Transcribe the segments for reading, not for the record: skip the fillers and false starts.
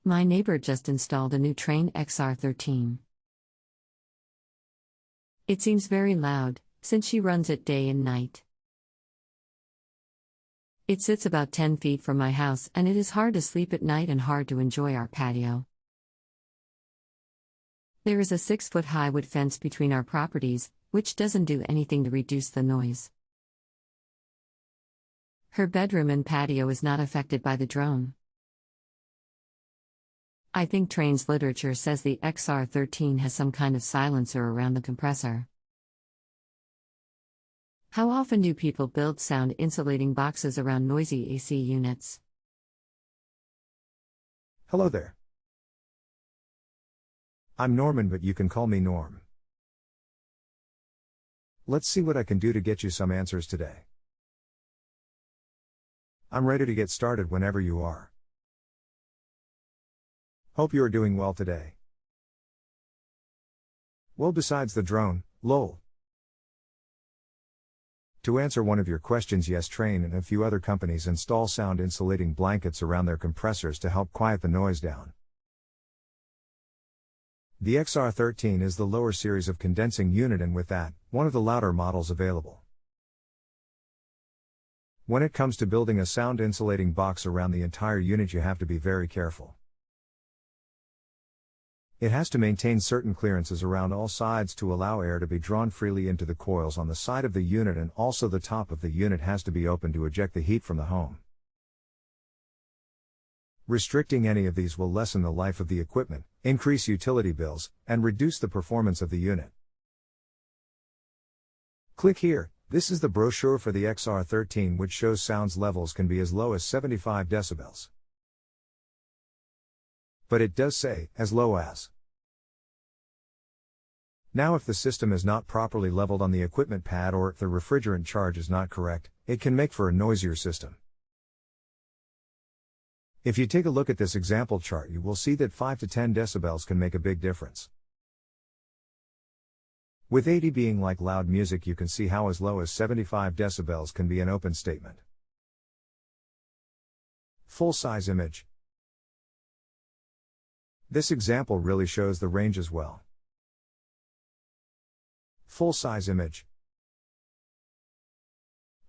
My neighbor just installed a new Trane XR 13. It seems very loud, since she runs it day and night. It sits about 10 feet from my house and it is hard to sleep at night and hard to enjoy our patio. There is a 6-foot-high wood fence between our properties, which doesn't do anything to reduce the noise. Her bedroom and patio is not affected by the drone. I think Trane's literature says the XR13 has some kind of silencer around the compressor. How often do people build sound insulating boxes around noisy AC units? Hello there. I'm Norman, but you can call me Norm. Let's see what I can do to get you some answers today. I'm ready to get started whenever you are. Hope you are doing well today. Well, besides the drone, lol. To answer one of your questions, yes, Trane and a few other companies install sound insulating blankets around their compressors to help quiet the noise down. The XR13 is the lower series of condensing unit and with that, one of the louder models available. When it comes to building a sound insulating box around the entire unit, you have to be very careful. It has to maintain certain clearances around all sides to allow air to be drawn freely into the coils on the side of the unit, and also the top of the unit has to be open to eject the heat from the home. Restricting any of these will lessen the life of the equipment, increase utility bills, and reduce the performance of the unit. Click here. This is the brochure for the XR13, which shows sounds levels can be as low as 75 decibels. But it does say, as low as. Now, if the system is not properly leveled on the equipment pad or if the refrigerant charge is not correct, it can make for a noisier system. If you take a look at this example chart, you will see that 5 to 10 decibels can make a big difference. With 80 being like loud music, you can see how as low as 75 decibels can be an open statement. Full-size image. This example really shows the range as well. Full-size image.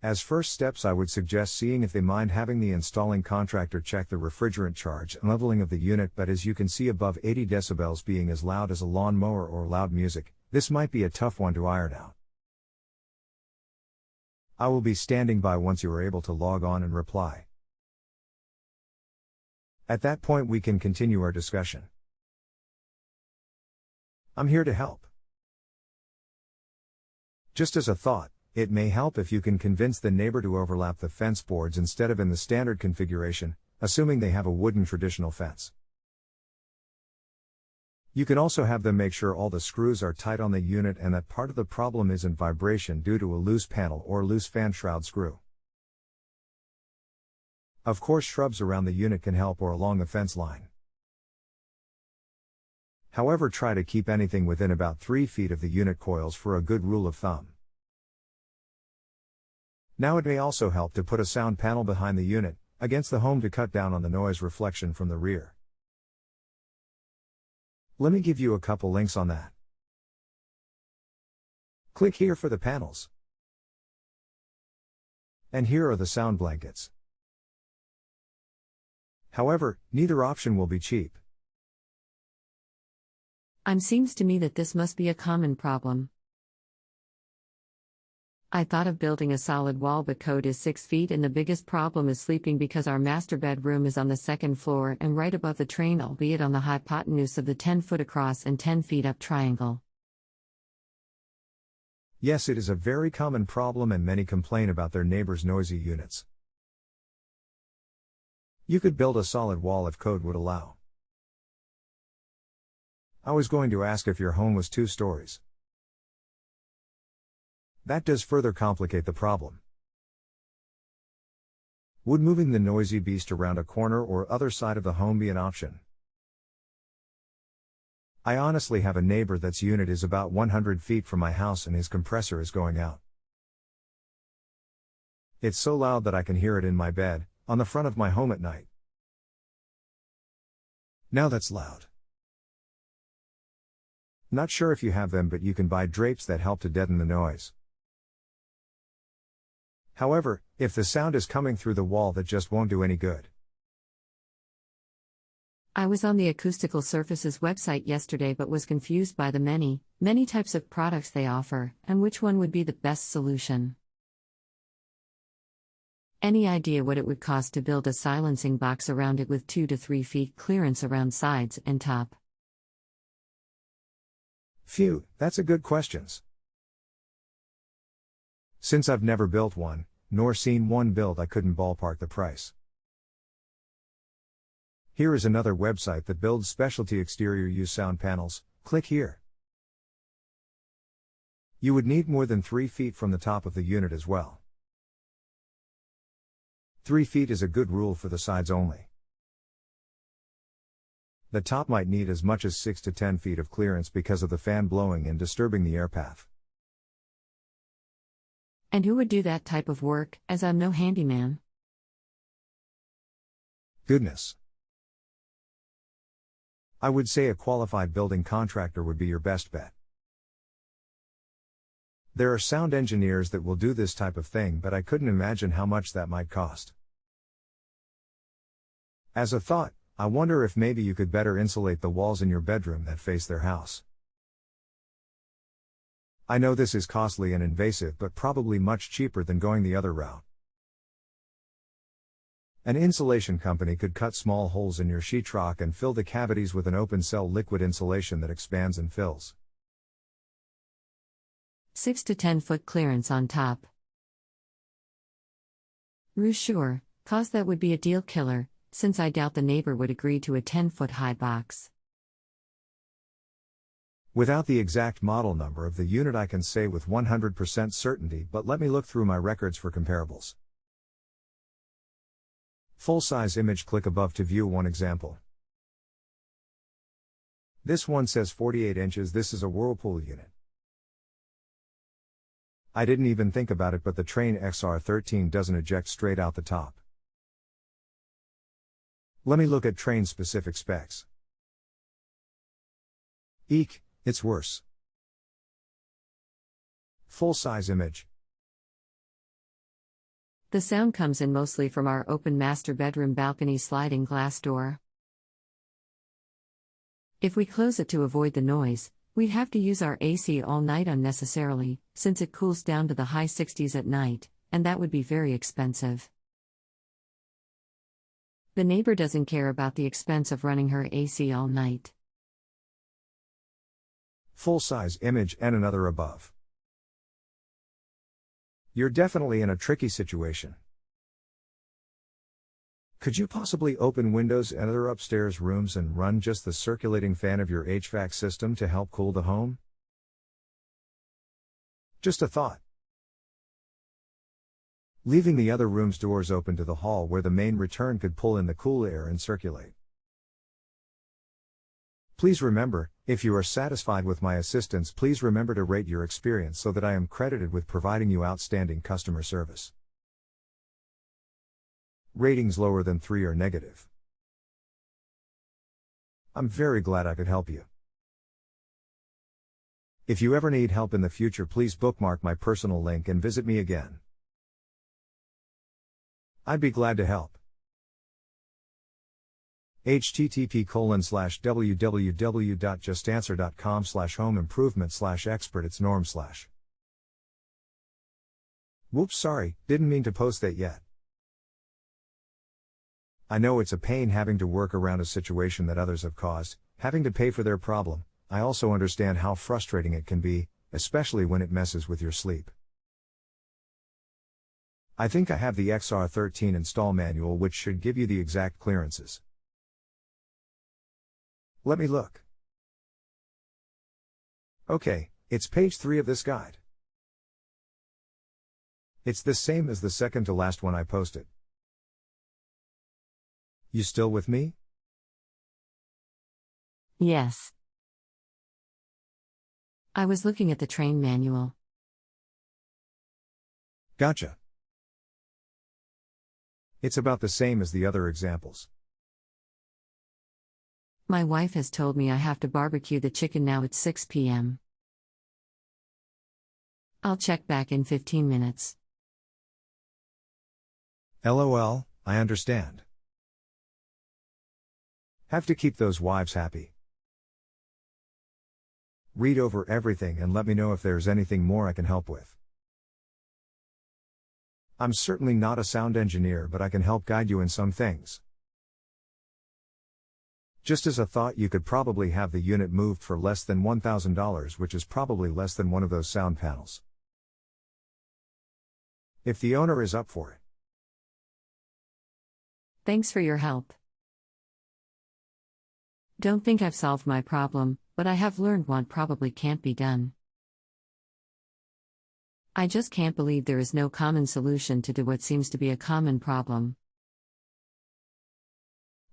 As first steps, I would suggest seeing if they mind having the installing contractor check the refrigerant charge and leveling of the unit, but as you can see above 80 decibels being as loud as a lawn mower or loud music, this might be a tough one to iron out. I will be standing by once you are able to log on and reply. At that point we can continue our discussion. I'm here to help. Just as a thought, it may help if you can convince the neighbor to overlap the fence boards instead of in the standard configuration, assuming they have a wooden traditional fence. You can also have them make sure all the screws are tight on the unit and that part of the problem isn't vibration due to a loose panel or loose fan shroud screw. Of course, shrubs around the unit can help, or along the fence line. However, try to keep anything within about 3 feet of the unit coils for a good rule of thumb. Now, it may also help to put a sound panel behind the unit, against the home, to cut down on the noise reflection from the rear. Let me give you a couple links on that. Click here for the panels. And here are the sound blankets. However, neither option will be cheap. Seems to me that this must be a common problem. I thought of building a solid wall, but code is 6 feet and the biggest problem is sleeping because our master bedroom is on the 2nd floor and right above the Trane, albeit on the hypotenuse of the 10-foot across and 10 feet up triangle. Yes, it is a very common problem and many complain about their neighbors' noisy units. You could build a solid wall if code would allow. I was going to ask if your home was 2 stories. That does further complicate the problem. Would moving the noisy beast around a corner or other side of the home be an option? I honestly have a neighbor that's unit is about 100 feet from my house and his compressor is going out. It's so loud that I can hear it in my bed, on the front of my home at night. Now that's loud. Not sure if you have them, but you can buy drapes that help to deaden the noise. However, if the sound is coming through the wall, that just won't do any good. I was on the Acoustical Surfaces website yesterday but was confused by the many types of products they offer, and which one would be the best solution. Any idea what it would cost to build a silencing box around it with 2 to 3 feet clearance around sides and top? Phew, that's a good question. Since I've never built one, nor seen one built, I couldn't ballpark the price. Here is another website that builds specialty exterior use sound panels. Click here. You would need more than 3 feet from the top of the unit as well. 3 feet is a good rule for the sides only. The top might need as much as 6 to 10 feet of clearance because of the fan blowing and disturbing the air path. And who would do that type of work, as I'm no handyman? Goodness. I would say a qualified building contractor would be your best bet. There are sound engineers that will do this type of thing, but I couldn't imagine how much that might cost. As a thought, I wonder if maybe you could better insulate the walls in your bedroom that face their house. I know this is costly and invasive, but probably much cheaper than going the other route. An insulation company could cut small holes in your sheetrock and fill the cavities with an open cell liquid insulation that expands and fills. 6 to 10 foot clearance on top. Sure, cause that would be a deal killer, since I doubt the neighbor would agree to a 10-foot high box. Without the exact model number of the unit, I can say with 100% certainty, but let me look through my records for comparables. Full-size image, click above to view one example. This one says 48 inches, this is a Whirlpool unit. I didn't even think about it, but the Trane XR13 doesn't eject straight out the top. Let me look at Trane specific specs. Eek, it's worse. Full-size image. The sound comes in mostly from our open master bedroom balcony sliding glass door. If we close it to avoid the noise, we'd have to use our AC all night unnecessarily, since it cools down to the high 60s at night, and that would be very expensive. The neighbor doesn't care about the expense of running her AC all night. Full-size image and another above. You're definitely in a tricky situation. Could you possibly open windows in other upstairs rooms and run just the circulating fan of your HVAC system to help cool the home? Just a thought. Leaving the other rooms' doors open to the hall where the main return could pull in the cool air and circulate. Please remember, if you are satisfied with my assistance, please remember to rate your experience so that I am credited with providing you outstanding customer service. Ratings lower than 3 are negative. I'm very glad I could help you. If you ever need help in the future, please bookmark my personal link and visit me again. I'd be glad to help. http://www.justanswer.com/home-improvement/expert. It's Norm/. Whoops, sorry, didn't mean to post that yet. I know it's a pain having to work around a situation that others have caused, having to pay for their problem. I also understand how frustrating it can be, especially when it messes with your sleep. I think I have the XR13 install manual, which should give you the exact clearances. Let me look. Okay, it's page 3 of this guide. It's the same as the second to last one I posted. You still with me? Yes. I was looking at the Trane manual. Gotcha. It's about the same as the other examples. My wife has told me I have to barbecue the chicken now. It's 6 p.m. I'll check back in 15 minutes. LOL, I understand. Have to keep those wives happy. Read over everything and let me know if there's anything more I can help with. I'm certainly not a sound engineer, but I can help guide you in some things. Just as a thought, you could probably have the unit moved for less than $1,000, which is probably less than one of those sound panels. If the owner is up for it. Thanks for your help. Don't think I've solved my problem, but I have learned what probably can't be done. I just can't believe there is no common solution to what seems to be a common problem.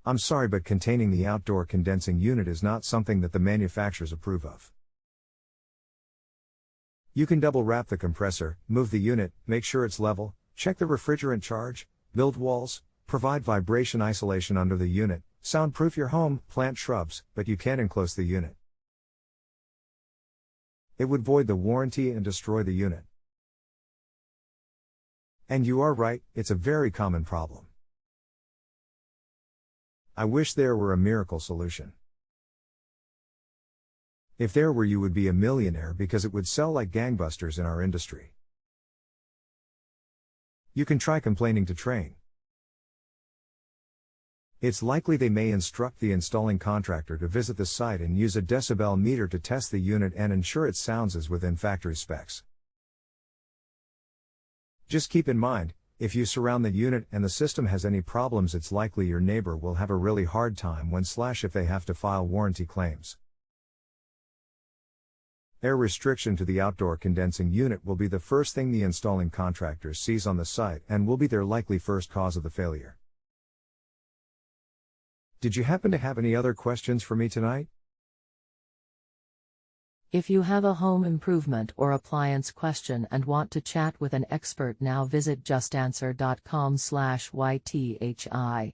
I'm sorry, but containing the outdoor condensing unit is not something that the manufacturers approve of. You can double wrap the compressor, move the unit, make sure it's level, check the refrigerant charge, build walls, provide vibration isolation under the unit, soundproof your home, plant shrubs, but you can't enclose the unit. It would void the warranty and destroy the unit. And you are right, it's a very common problem. I wish there were a miracle solution. If there were, you would be a millionaire because it would sell like gangbusters in our industry. You can try complaining to Trane. It's likely they may instruct the installing contractor to visit the site and use a decibel meter to test the unit and ensure it sounds as within factory specs. Just keep in mind, if you surround the unit and the system has any problems, it's likely your neighbor will have a really hard time if they have to file warranty claims. Air restriction to the outdoor condensing unit will be the first thing the installing contractor sees on the site and will be their likely first cause of the failure. Did you happen to have any other questions for me tonight? If you have a home improvement or appliance question and want to chat with an expert now, visit justanswer.com/YTHI.